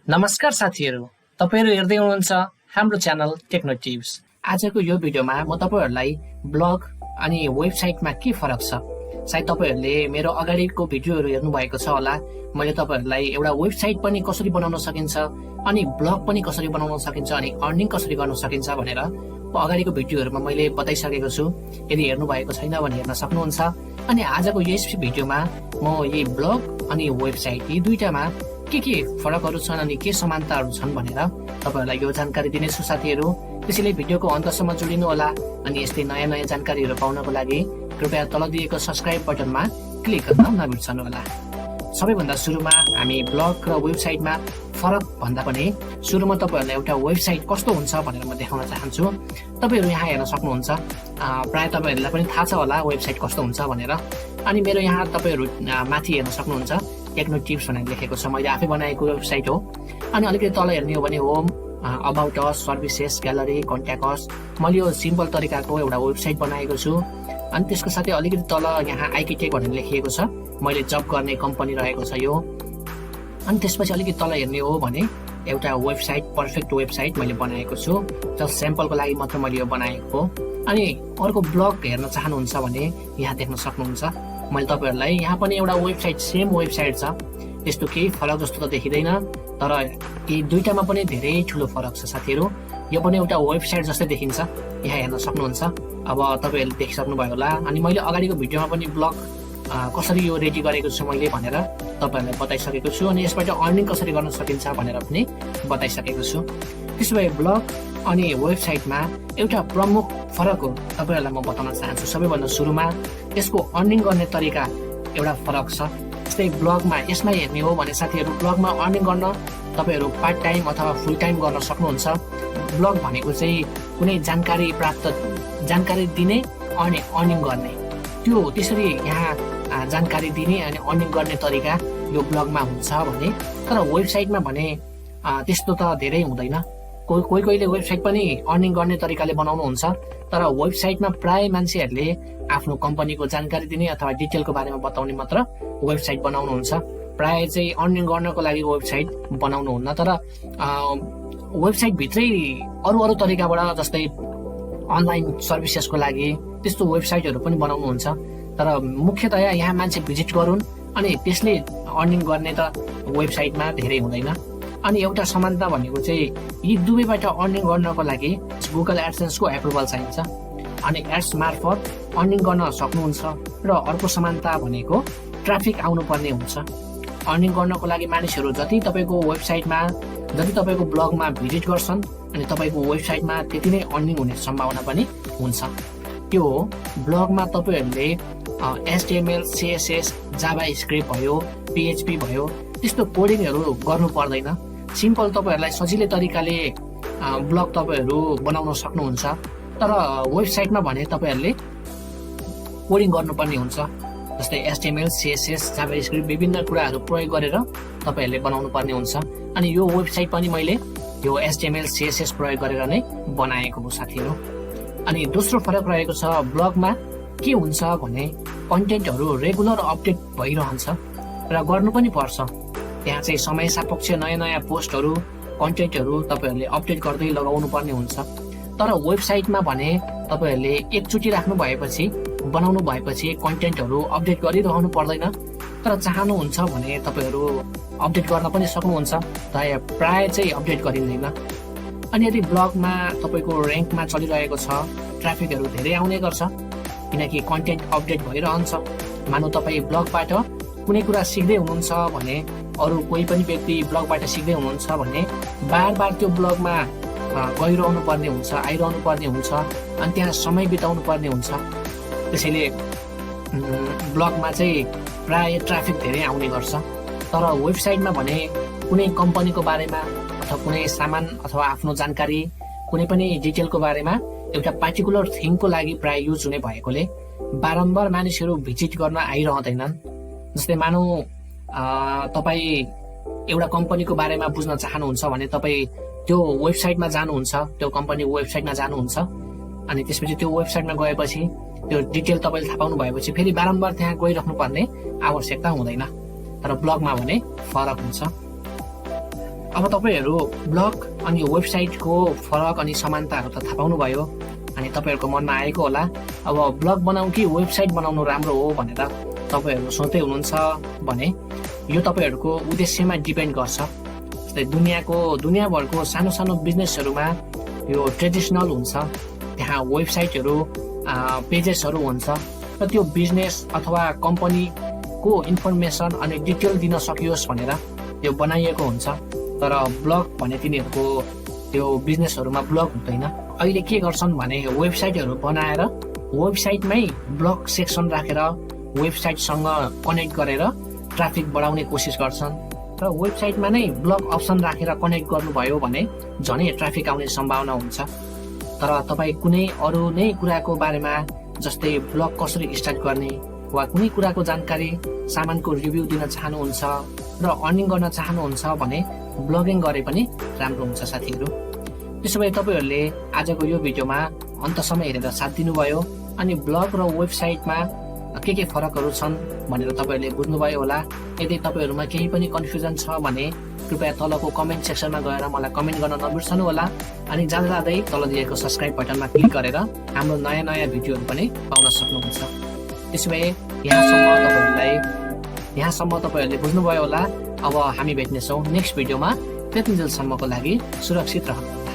नमस्कार साथीहरू, तपाईहरु हेर्दै हुनुहुन्छ हाम्रो च्यानल टेक्नो टिप्स। आजको यो भिडियोमा म तपाईहरुलाई ब्लग अनि वेबसाइटमा के फरक छ, सायद तपाईहरुले मेरो अगाडिको भिडियोहरु हेर्नु भएको छ होला। मैले तपाईहरुलाई एउटा वेबसाइट पनि कसरी बनाउन सकिन्छ अनि ब्लग पनि कसरी बनाउन सकिन्छ अनि अर्निङ कसरी गर्न सकिन्छ भनेर अगाडिको भिडियोहरुमा मैले बताइसकेको छु। यदि हेर्नु भएको छैन भने हेर्न सक्नुहुन्छ। अनि आजको यस भिडियोमा म यही ब्लग अनि वेबसाइट यी दुईटामा के फरकहरु छन् अनि के समानताहरु छन् भनेर तपाईहरुलाई यो जानकारी दिनेछु साथीहरु। त्यसैले भिडियोको अन्तसम्म जोडिनु होला अनि यस्तै नयाँ जानकारीहरु पाउनको लागि कृपया तल दिएको सब्स्क्राइब बटनमा क्लिक गर्न नबिर्सनु होला। सबैभन्दा सुरुमा हामी ब्लग र वेबसाइटमा फरक भन्दा पनि सुरुमा तपाईहरुलाई एउटा वेबसाइट कस्तो हुन्छ भनेर म देखाउन चाहन्छु। तपाईहरु यहाँ हेर्न सक्नुहुन्छ। प्राय तपाईहरुलाई पनि थाहा छ होला वेबसाइट कस्तो हुन्छ भनेर। अनि मेरो यहाँ तपाईहरु माथि हेर्न सक्नुहुन्छ टेक्नो टिप्स भनेर लेखेको छ। मैले आफै बनाएको वेबसाइट हो। अनि अलिकति तल हेर्ने हो भने home, about us, services, gallery, contact अस। मैले यो सिम्पल तरिकाको एउटा वेबसाइट बनाएको छु। अनि त्यसको साथै अलिकति तल यहाँ आर्किटेक्ट भनेर लेखिएको छ। मैले जब गर्ने कम्पनी रहेको छ यो। अनि त्यसपछि अलिकति तल हेर्ने हो भने एउटा वेबसाइट, पर्फेक्ट वेबसाइट मैले बनाएको छु। जस्ट स्याम्पलको लागि मात्र मैले यो बनाएको हो। अनि अर्को ब्लग हेर्न चाहनुहुन्छ भने यहाँ देख्न सक्नुहुन्छ। मैले तपाईहरुलाई यहाँ पनि एउटा वेबसाइट, सेम वेबसाइट छ। त्यस्तो केही फरक जस्तो त देखिँदैन, तर यी दुईटामा पनि धेरै ठुलो फरक छ साथीहरु। यो पनि एउटा वेबसाइट जस्तै देखिन्छ, यहाँ हेर्न सक्नुहुन्छ। अब तपाईहरुले देखिसक्नुभयो होला। अनि मैले अगाडिको भिडियोमा पनि ब्लग कसरी यो रेडी गरेको छु मैले भनेर तपाईहरुलाई बताइसकेको छु। अनि यसबाट अर्निङ कसरी गर्न सकिन्छ भनेर पनि बताइसकेको छु। त्यसोभए ब्लग अनि वेबसाइटमा एउटा प्रमुख फरक हो तपाईहरुलाई म बताउन चाहन्छु। सबैभन्दा सुरुमा यसको अर्निङ गर्ने तरिका एउटा फरक छ। जस्तै ब्लगमा यसमा हेर्ने हो भने साथीहरु, ब्लगमा अर्निङ गर्न तपाईहरु पार्ट टाइम अथवा फुल टाइम गर्न सक्नुहुन्छ। ब्लग भनेको चाहिँ कुनै जानकारी दिने अनि अर्निङ गर्ने, त्यो त्यसरी यहाँ जानकारी दिने अनि अर्निङ गर्ने तरिका यो ब्लगमा हुन्छ भने। तर वेबसाइटमा भने त्यस्तो त धेरै हुँदैन। कोहीले वेबसाइट पनि अर्निङ गर्ने तरिकाले बनाउनुहुन्छ, तर वेबसाइटमा प्राय मान्छेहरूले आफ्नो कम्पनीको जानकारी दिने अथवा डिटेलको बारेमा बताउने मात्र वेबसाइट बनाउनुहुन्छ। प्राय चाहिँ अर्निङ गर्नको लागि वेबसाइट बनाउनुहुन्न। तर वेबसाइट भित्रै अरू तरिकाबाट, जस्तै अनलाइन सर्भिसेसको लागि त्यस्तो वेबसाइटहरू पनि बनाउनुहुन्छ। तर मुख्यतया यहाँ मान्छे भिजिट गरून् अनि त्यसले अर्निङ गर्ने त वेबसाइटमा धेरै हुँदैन। अनि एउटा समानता भनेको चाहिँ यी दुवैबाट अर्निङ गर्नको लागि गुगल एडसेन्सको एप्रुभल चाहिन्छ। अनि एड्स मार्फत अर्निङ गर्न सक्नुहुन्छ। र अर्को समानता भनेको ट्राफिक आउनुपर्ने हुन्छ। अर्निङ गर्नको लागि मानिसहरू जति तपाईको वेबसाइटमा, जति तपाईको ब्लगमा भिजिट गर्छन् अनि तपाईको वेबसाइटमा त्यति नै अर्निङ हुने सम्भावना पनि हुन्छ। त्यो ब्लगमा तपाईहरुले HTML, CSS, जाभा स्क्रिप्ट भयो, PHP भयो, त्यस्तो कोडिङहरू गर्नु पर्दैन। सिम्पल तपाईहरुलाई सजिलै तरिकाले ब्लग तपाईहरु बनाउन सक्नुहुन्छ। तर वेबसाइटमा भने तपाईहरुले कोडिङ गर्नुपर्ने हुन्छ। जस्तै HTML, CSS, जाभा स्क्रिप्ट विभिन्न कुराहरू प्रयोग गरेर तपाईहरुले बनाउनु पर्ने हुन्छ। अनि यो वेबसाइट पनि मैले यो HTML, CSS प्रयोग गरेर नै बनाएको हो साथीहरु। अनि दोस्रो फरक रहेको छ ब्लगमा के हुन्छ भने कन्टेन्टहरू रेगुलर अपडेट भइरहन्छ र गर्नु पनि पर्छ। त्यहाँ चाहिँ समय सापेक्ष नयाँ पोस्टहरू, कन्टेन्टहरू तपाईहरुले अपडेट गर्दै लगाउनु पर्ने हुन्छ। तर वेबसाइटमा भने तपाईहरुले एकचोटि राख्नु भएपछि, बनाउनु भएपछि कन्टेन्टहरू अपडेट गरिरहनु पर्दैन। तर चाहनुहुन्छ भने तपाईहरु अपडेट गर्न पनि सक्नुहुन्छ, प्राय चाहिँ अपडेट गरिँदैन। अनि यदि ब्लगमा तपाईको र्याङ्कमा चलिरहेको छ, ट्राफिकहरू धेरै आउने गर्छ किनकि कन्टेन्ट अपडेट भइरहन्छ। मानौ तपाई ब्लगबाट कुनै कुरा सिक्दै हुनुहुन्छ भने, अरू कोही पनि व्यक्ति ब्लगबाट सिक्दै हुनुहुन्छ भने बार त्यो ब्लगमा गइरहनु पर्ने हुन्छ, आइरहनु पर्ने हुन्छ अनि त्यहाँ समय बिताउनु पर्ने हुन्छ। त्यसैले ब्लगमा चाहिँ प्राय ट्राफिक धेरै आउने गर्छ। तर वेबसाइटमा भने कुनै कम्पनीको बारेमा अथवा कुनै सामान अथवा आफ्नो जानकारी, कुनै पनि डिटेलको बारेमा एउटा पार्टिकुलर थिङको लागि प्राय युज हुने भएकोले बारम्बार मानिसहरू भिजिट गर्न आइरहँदैनन्। जस्तै मानौ तपाई एउटा कम्पनीको बारेमा बुझ्न चाहनुहुन्छ भने तपाई त्यो वेबसाइटमा जानुहुन्छ, त्यो कम्पनीको वेबसाइटमा जानुहुन्छ। अनि त्यसपछि त्यो वेबसाइटमा गएपछि त्यो डिटेल तपाईले थाहा पाउनु भएपछि फेरि बारम्बार त्यहाँ गइराख्नु पर्ने आवश्यकता हुँदैन। तर ब्लगमा भने फरक हुन्छ। अब तपाईहरु ब्लग अनि वेबसाइटको फरक अनि समानताहरु त थाहा पाउनुभयो अनि तपाईहरुको मनमा आएको होला अब ब्लग बनाउँ कि वेबसाइट बनाउनु राम्रो हो भनेर तपाईहरु सोच्दै हुनुहुन्छ भने यो तपाईहरुको उद्देश्यमा डिपेन्ड गर्छ। जस्तै दुनियाभरको सानो सानो बिजनेसहरुमा यो ट्रेडिसनल हुन्छ, त्यहाँ वेबसाइटहरु पेजेसहरु हुन्छ र त्यो बिजनेस अथवा कम्पनीको इन्फर्मेसन अनि डिटेल दिन सकियोस् भनेर यो बनाइएको हुन्छ। तर ब्लग भने तिनीहरुको त्यो बिजनेसहरुमा ब्लग हुँदैन। अहिले के गर्छन् भने वेबसाइटहरु बनाएर वेबसाइटमै ब्लग सेक्सन राखेर वेबसाइटसँग कनेक्ट गरेर ट्राफिक बढाउने कोसिस गर्छन् र वेबसाइटमा नै ब्लग अप्सन राखेर कनेक्ट गर्नुभयो भने झनै ट्राफिक आउने सम्भावना हुन्छ। तर तपाई कुनै अरु नै कुराको बारेमा जस्तै ब्लग कसरी स्टार्ट गर्ने वा कुनै कुराको जानकारी सामानको रिभ्यू दिन चाहनुहुन्छ र अर्निङ गर्न चाहनुहुन्छ भने ब्लगिङ गरे पनि राम्रो हुन्छ साथीहरु। त्यसोभए तपाईहरुले आजको यो भिडियोमा अन्तसम्म हेरेर साथ दिनुभयो अनि ब्लग र वेबसाइटमा के फरकहरु छन् भनेर तपाईहरुले बुझ्नुभयो होला। यदि तपाईहरुमा केही पनि कन्फ्युजन छ भने कृपया तलको कमेन्ट सेक्सनमा गएर मलाई कमेन्ट गर्न नबिर्सनु होला अनि जाँदै तल दिएको सब्स्क्राइब बटनमा क्लिक गरेर हाम्रो नयाँ भिडियोहरु पनि पाउन सक्नुहुन्छ। त्यसोभए यहाँसम्म तपाईहरुले बुझ्नुभयो होला। अब हामी भेट्नेछौं नेक्स्ट भिडियोमा। त्यतिन्जेलसम्मको लागि सुरक्षित रहनु।